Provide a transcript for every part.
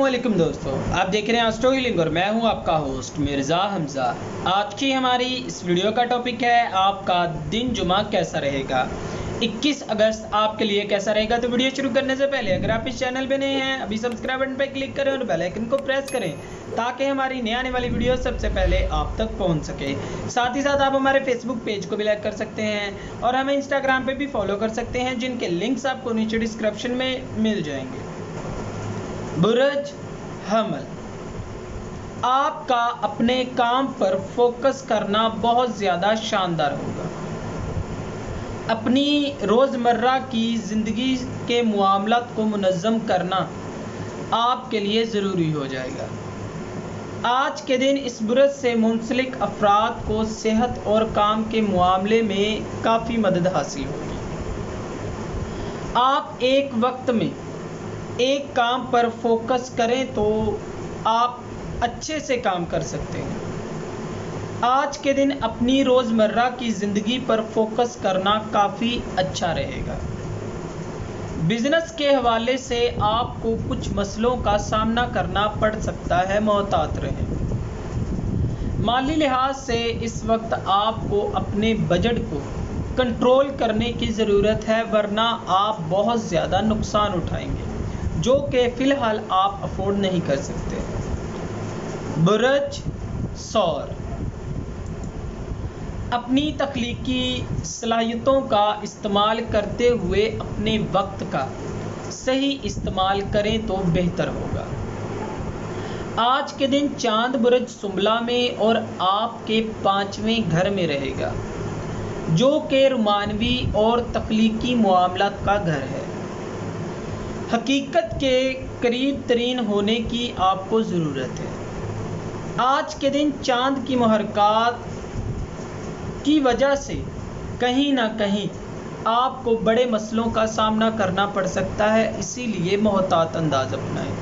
علیکم دوستو، آپ دیکھ رہے ہیں اسٹرو ہیلنگ اور میں ہوں آپ کا ہوسٹ مرزا حمزہ۔ آج کی ہماری اس ویڈیو کا ٹاپک ہے آپ کا دن جمعہ کیسا رہے گا۔ 21 اگست آپ کے لیے کیسا رہے گا۔ تو ویڈیو شروع کرنے سے پہلے اگر آپ اس چینل پہ نئے ہیں ابھی سبسکرائب بٹن پہ کلک کریں اور بیل آئیکن کو پریس کریں تاکہ ہماری نئی آنے والی ویڈیو سب سے پہلے آپ تک پہنچ سکے۔ ساتھ ہی ساتھ آپ ہمارے فیس بک پیج کو بھی لائک کر سکتے ہیں اور ہمیں انسٹاگرام پہ بھی فالو کر سکتے ہیں، جن کے لنکس آپ کو نیچے ڈسکرپشن میں مل جائیں گے۔ برج حمل، آپ کا اپنے کام پر فوکس کرنا بہت زیادہ شاندار ہوگا۔ اپنی روزمرہ کی زندگی کے معاملات کو منظم کرنا آپ کے لیے ضروری ہو جائے گا۔ آج کے دن اس برج سے منسلک افراد کو صحت اور کام کے معاملے میں کافی مدد حاصل ہوگی۔ آپ ایک وقت میں ایک کام پر فوکس کریں تو آپ اچھے سے کام کر سکتے ہیں۔ آج کے دن اپنی روزمرہ کی زندگی پر فوکس کرنا کافی اچھا رہے گا۔ بزنس کے حوالے سے آپ کو کچھ مسئلوں کا سامنا کرنا پڑ سکتا ہے، محتاط رہیں۔ مالی لحاظ سے اس وقت آپ کو اپنے بجٹ کو کنٹرول کرنے کی ضرورت ہے، ورنہ آپ بہت زیادہ نقصان اٹھائیں گے جو کہ فی الحال آپ افورڈ نہیں کر سکتے۔ برج ثور، اپنی تخلیقی صلاحیتوں کا استعمال کرتے ہوئے اپنے وقت کا صحیح استعمال کریں تو بہتر ہوگا۔ آج کے دن چاند برج سنبلہ میں اور آپ کے 5ویں گھر میں رہے گا، جو کہ رومانوی اور تخلیقی معاملات کا گھر ہے۔ حقیقت کے قریب ترین ہونے کی آپ کو ضرورت ہے۔ آج کے دن چاند کی محرکات کی وجہ سے کہیں نہ کہیں آپ کو بڑے مسئلوں کا سامنا کرنا پڑ سکتا ہے، اسی لیے محتاط انداز اپنائیں۔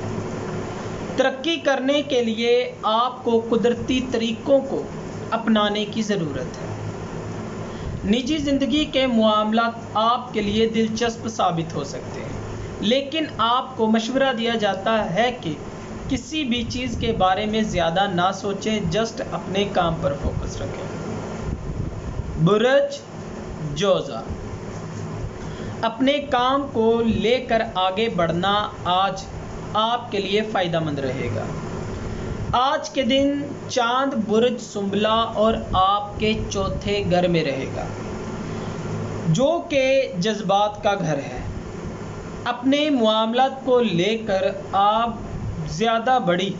ترقی کرنے کے لیے آپ کو قدرتی طریقوں کو اپنانے کی ضرورت ہے۔ نجی زندگی کے معاملات آپ کے لیے دلچسپ ثابت ہو سکتے ہیں، لیکن آپ کو مشورہ دیا جاتا ہے کہ کسی بھی چیز کے بارے میں زیادہ نہ سوچیں، جسٹ اپنے کام پر فوکس رکھیں۔ برج جوزا، اپنے کام کو لے کر آگے بڑھنا آج آپ کے لیے فائدہ مند رہے گا۔ آج کے دن چاند برج سنبلہ اور آپ کے 4تھے گھر میں رہے گا، جو کہ جذبات کا گھر ہے۔ اپنے معاملات کو لے کر آپ زیادہ بڑی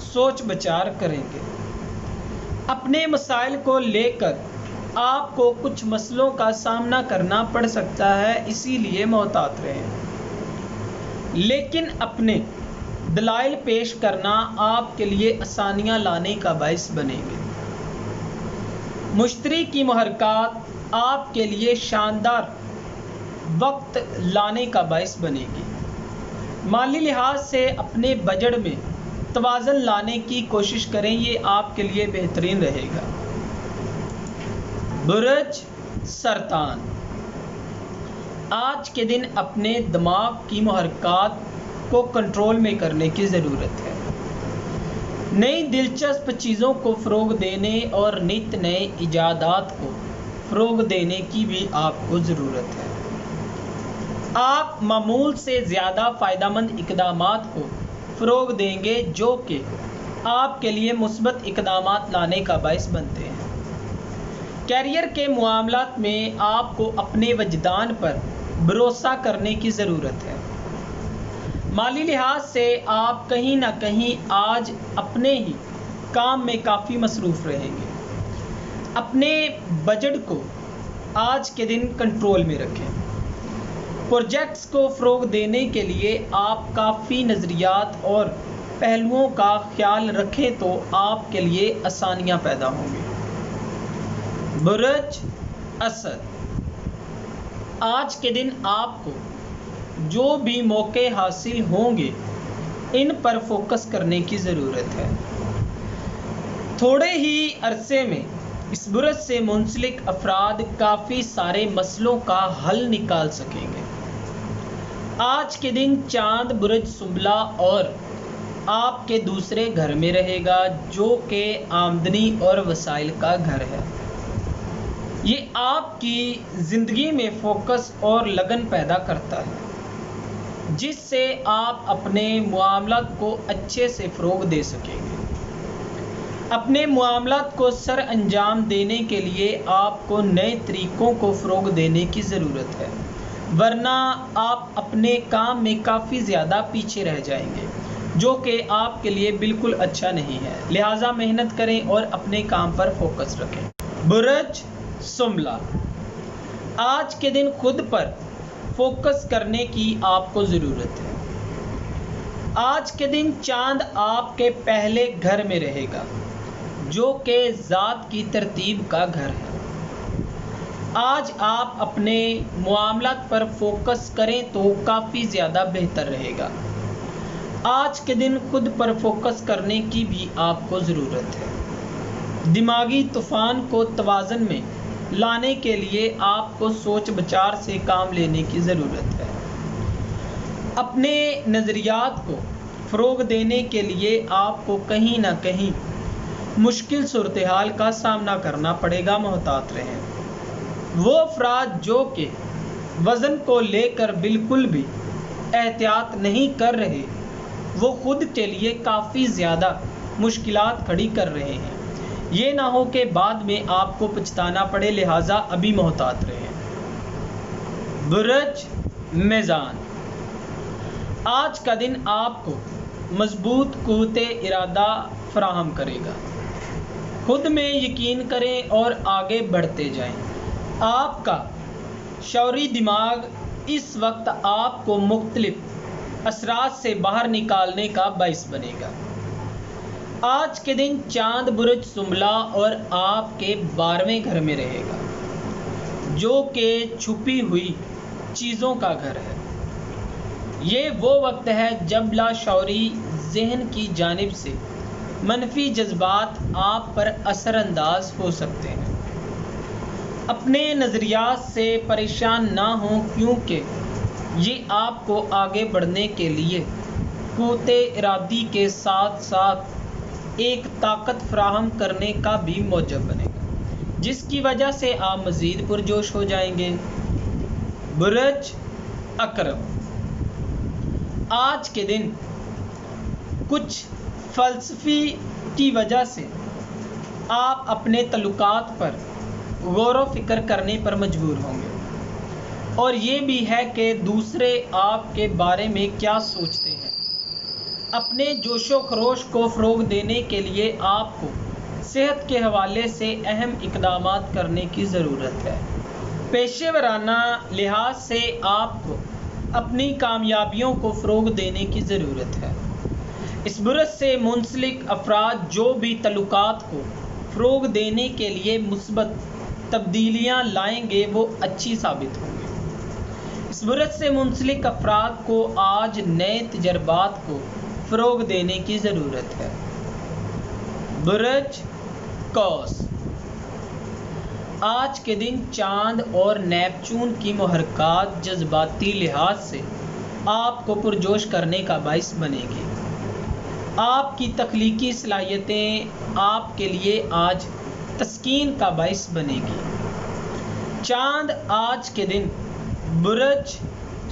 سوچ بچار کریں گے۔ اپنے مسائل کو لے کر آپ کو کچھ مسئلوں کا سامنا کرنا پڑ سکتا ہے، اسی لیے محتاط رہیں، لیکن اپنے دلائل پیش کرنا آپ کے لیے آسانیاں لانے کا باعث بنے گے۔ مشتری کی محرکات آپ کے لیے شاندار وقت لانے کا باعث بنے گی۔ مالی لحاظ سے اپنے بجٹ میں توازن لانے کی کوشش کریں، یہ آپ کے لیے بہترین رہے گا۔ برج سرطان، آج کے دن اپنے دماغ کی محرکات کو کنٹرول میں کرنے کی ضرورت ہے۔ نئی دلچسپ چیزوں کو فروغ دینے اور نئے ایجادات کو فروغ دینے کی بھی آپ کو ضرورت ہے۔ آپ معمول سے زیادہ فائدہ مند اقدامات کو فروغ دیں گے، جو کہ آپ کے لیے مثبت اقدامات لانے کا باعث بنتے ہیں۔ کیریئر کے معاملات میں آپ کو اپنے وجدان پر بھروسہ کرنے کی ضرورت ہے۔ مالی لحاظ سے آپ کہیں نہ کہیں آج اپنے ہی کام میں کافی مصروف رہیں گے۔ اپنے بجٹ کو آج کے دن کنٹرول میں رکھیں۔ پروجیکٹس کو فروغ دینے کے لیے آپ کافی نظریات اور پہلوؤں کا خیال رکھیں تو آپ کے لیے آسانیاں پیدا ہوں گی۔ برج اسد، آج کے دن آپ کو جو بھی موقع حاصل ہوں گے ان پر فوکس کرنے کی ضرورت ہے۔ تھوڑے ہی عرصے میں اس برج سے منسلک افراد کافی سارے مسئلوں کا حل نکال سکیں گے۔ آج کے دن چاند برج سنبلہ اور آپ کے دوسرے گھر میں رہے گا جو کہ آمدنی اور وسائل کا گھر ہے۔ یہ آپ کی زندگی میں فوکس اور لگن پیدا کرتا ہے، جس سے آپ اپنے معاملات کو اچھے سے فروغ دے سکیں گے۔ اپنے معاملات کو سر انجام دینے کے لیے آپ کو نئے طریقوں کو فروغ دینے کی ضرورت ہے، ورنہ آپ اپنے کام میں کافی زیادہ پیچھے رہ جائیں گے، جو کہ آپ کے لیے بالکل اچھا نہیں ہے۔ لہٰذا محنت کریں اور اپنے کام پر فوکس رکھیں۔ برج شملہ، آج کے دن خود پر فوکس کرنے کی آپ کو ضرورت ہے۔ آج کے دن چاند آپ کے پہلے گھر میں رہے گا جو کہ ذات کی ترتیب کا گھر ہے۔ آج آپ اپنے معاملات پر فوکس کریں تو کافی زیادہ بہتر رہے گا۔ آج کے دن خود پر فوکس کرنے کی بھی آپ کو ضرورت ہے۔ دماغی طوفان کو توازن میں لانے کے لیے آپ کو سوچ بچار سے کام لینے کی ضرورت ہے۔ اپنے نظریات کو فروغ دینے کے لیے آپ کو کہیں نہ کہیں مشکل صورتحال کا سامنا کرنا پڑے گا، محتاط رہیں۔ وہ افراد جو کہ وزن کو لے کر بالکل بھی احتیاط نہیں کر رہے، وہ خود کے لیے کافی زیادہ مشکلات کھڑی کر رہے ہیں۔ یہ نہ ہو کہ بعد میں آپ کو پچھتانا پڑے، لہٰذا ابھی محتاط رہیں۔ برج میزان، آج کا دن آپ کو مضبوط قوت ارادہ فراہم کرے گا۔ خود میں یقین کریں اور آگے بڑھتے جائیں۔ آپ کا شعوری دماغ اس وقت آپ کو مختلف اثرات سے باہر نکالنے کا باعث بنے گا۔ آج کے دن چاند برج شملہ اور آپ کے 12ویں گھر میں رہے گا جو کہ چھپی ہوئی چیزوں کا گھر ہے۔ یہ وہ وقت ہے جب لاشعوری ذہن کی جانب سے منفی جذبات آپ پر اثر انداز ہو سکتے ہیں۔ اپنے نظریات سے پریشان نہ ہوں، کیونکہ یہ آپ کو آگے بڑھنے کے لیے قوت ارادی کے ساتھ ساتھ ایک طاقت فراہم کرنے کا بھی موجب بنے گا، جس کی وجہ سے آپ مزید پرجوش ہو جائیں گے۔ برج عقرب، آج کے دن کچھ فلسفی کی وجہ سے آپ اپنے تعلقات پر غور و فکر کرنے پر مجبور ہوں گے، اور یہ بھی ہے کہ دوسرے آپ کے بارے میں کیا سوچتے ہیں۔ اپنے جوش و خروش کو فروغ دینے کے لیے آپ کو صحت کے حوالے سے اہم اقدامات کرنے کی ضرورت ہے۔ پیشہ ورانہ لحاظ سے آپ کو اپنی کامیابیوں کو فروغ دینے کی ضرورت ہے۔ اس برج سے منسلک افراد جو بھی تعلقات کو فروغ دینے کے لیے مثبت تبدیلیاں لائیں گے وہ اچھی ثابت ہوں گی۔ اس برج سے منسلک افراد کو آج نئے تجربات کو فروغ دینے کی ضرورت ہے۔ برج قوس، آج کے دن چاند اور نیپچون کی محرکات جذباتی لحاظ سے آپ کو پرجوش کرنے کا باعث بنے گی۔ آپ کی تخلیقی صلاحیتیں آپ کے لیے آج تسکین کا باعث بنے گی۔ چاند آج کے دن برج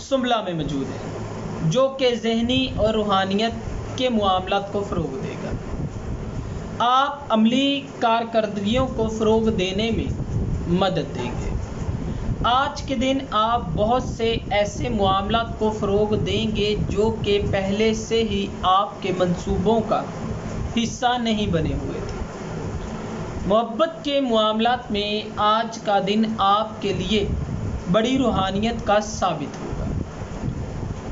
شملہ میں موجود ہے جو کہ ذہنی اور روحانیت کے معاملات کو فروغ دے گا۔ آپ عملی کارکردگیوں کو فروغ دینے میں مدد دیں گے۔ آج کے دن آپ بہت سے ایسے معاملات کو فروغ دیں گے جو کہ پہلے سے ہی آپ کے منصوبوں کا حصہ نہیں بنے ہوئے تھے۔ محبت کے معاملات میں آج کا دن آپ کے لیے بڑی روحانیت کا ثابت ہوگا۔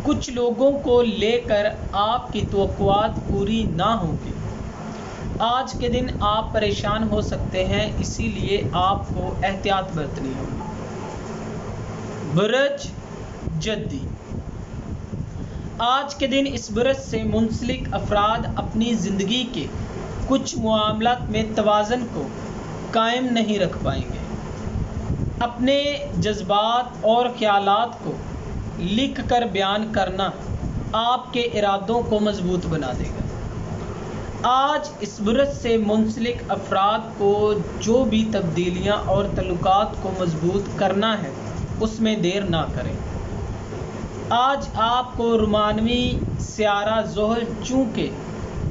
کچھ لوگوں کو لے کر آپ کی توقعات پوری نہ ہوں گی۔ آج کے دن آپ پریشان ہو سکتے ہیں، اسی لیے آپ کو احتیاط برتنی ہوگی۔ برج جدی، آج کے دن اس برج سے منسلک افراد اپنی زندگی کے کچھ معاملات میں توازن کو قائم نہیں رکھ پائیں گے۔ اپنے جذبات اور خیالات کو لکھ کر بیان کرنا آپ کے ارادوں کو مضبوط بنا دے گا۔ آج اس برس سے منسلک افراد کو جو بھی تبدیلیاں اور تعلقات کو مضبوط کرنا ہے اس میں دیر نہ کریں۔ آج آپ کو رومانوی سیارہ زحل چونکہ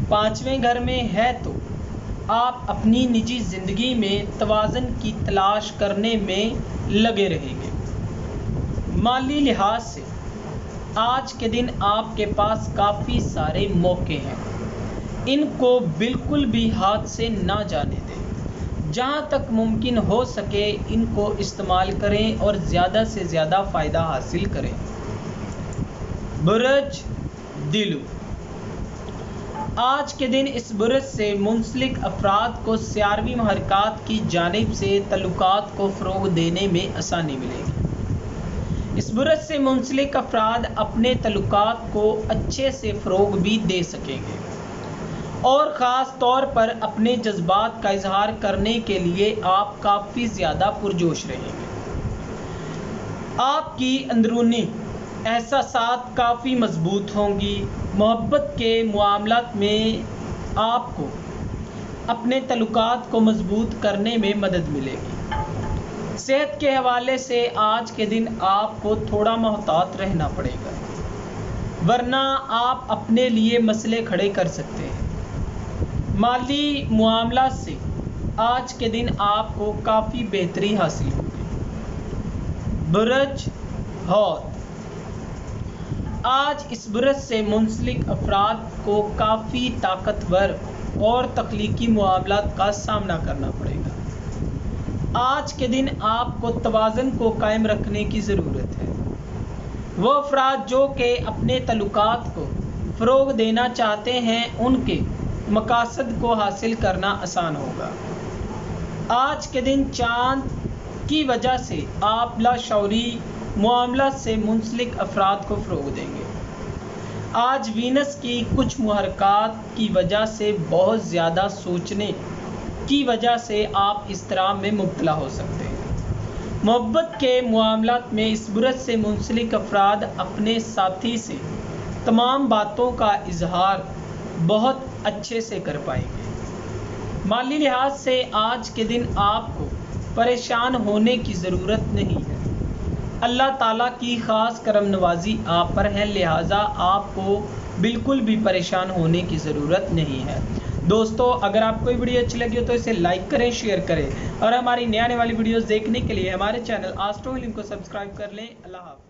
5ویں گھر میں ہے تو آپ اپنی نجی زندگی میں توازن کی تلاش کرنے میں لگے رہیں گے۔ مالی لحاظ سے آج کے دن آپ کے پاس کافی سارے موقع ہیں، ان کو بالکل بھی ہاتھ سے نہ جانے دیں۔ جہاں تک ممکن ہو سکے ان کو استعمال کریں اور زیادہ سے زیادہ فائدہ حاصل کریں۔ برج دلو، آج کے دن اس برج سے منسلک افراد کو سیاروی محرکات کی جانب سے تعلقات کو فروغ دینے میں آسانی ملے گی۔ اس برج سے منسلک افراد اپنے تعلقات کو اچھے سے فروغ بھی دے سکیں گے اور خاص طور پر اپنے جذبات کا اظہار کرنے کے لیے آپ کافی زیادہ پرجوش رہیں گے۔ آپ کی اندرونی احساسات کافی مضبوط ہوں گی۔ محبت کے معاملات میں آپ کو اپنے تعلقات کو مضبوط کرنے میں مدد ملے گی۔ صحت کے حوالے سے آج کے دن آپ کو تھوڑا محتاط رہنا پڑے گا، ورنہ آپ اپنے لیے مسئلے کھڑے کر سکتے ہیں۔ مالی معاملات سے آج کے دن آپ کو کافی بہتری حاصل ہوگی۔ برج حوت، آج اس برج سے منسلک افراد کو کافی طاقتور اور تخلیقی معاملات کا سامنا کرنا پڑے گا۔ آج کے دن آپ کو توازن کو قائم رکھنے کی ضرورت ہے۔ وہ افراد جو کہ اپنے تعلقات کو فروغ دینا چاہتے ہیں ان کے مقاصد کو حاصل کرنا آسان ہوگا۔ آج کے دن چاند کی وجہ سے آپ لاشعوری معاملات سے منسلک افراد کو فروغ دیں گے۔ آج وینس کی کچھ محرکات کی وجہ سے بہت زیادہ سوچنے کی وجہ سے آپ اضطراب میں مبتلا ہو سکتے ہیں۔ محبت کے معاملات میں اس برج سے منسلک افراد اپنے ساتھی سے تمام باتوں کا اظہار بہت اچھے سے کر پائیں گے۔ مالی لحاظ سے آج کے دن آپ کو پریشان ہونے کی ضرورت نہیں ہے۔ اللہ تعالیٰ کی خاص کرم نوازی آپ پر ہے، لہٰذا آپ کو بالکل بھی پریشان ہونے کی ضرورت نہیں ہے۔ دوستو، اگر آپ کو یہ ویڈیو اچھی لگی ہو تو اسے لائک کریں، شیئر کریں اور ہماری نئی آنے والی ویڈیوز دیکھنے کے لیے ہمارے چینل آسٹرو ہیلنگ کو سبسکرائب کر لیں۔ اللہ حافظ۔